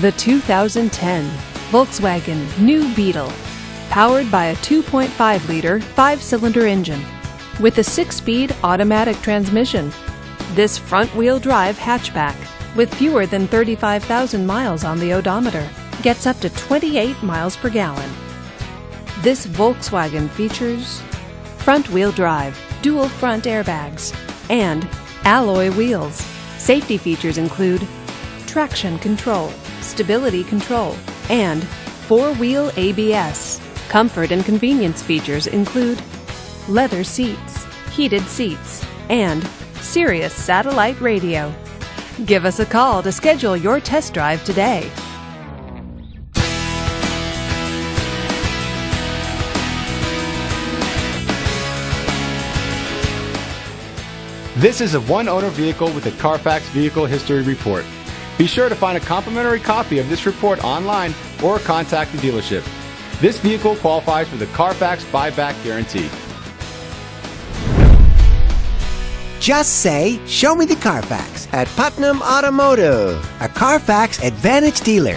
The 2010 Volkswagen New Beetle, powered by a 2.5-liter 5-cylinder engine with a 6-speed automatic transmission. This front-wheel drive hatchback, with fewer than 35,000 miles on the odometer, gets up to 28 miles per gallon. This Volkswagen features front-wheel drive, dual front airbags, and alloy wheels. Safety features include traction control, stability control, and 4-wheel ABS. Comfort and convenience features include leather seats, heated seats, and Sirius satellite radio. Give us a call to schedule your test drive today. This is a one-owner vehicle with a Carfax Vehicle History Report. Be sure to find a complimentary copy of this report online or contact the dealership. This vehicle qualifies for the Carfax Buyback Guarantee. Just say, "Show me the Carfax" at Putnam Automotive, a Carfax Advantage dealer.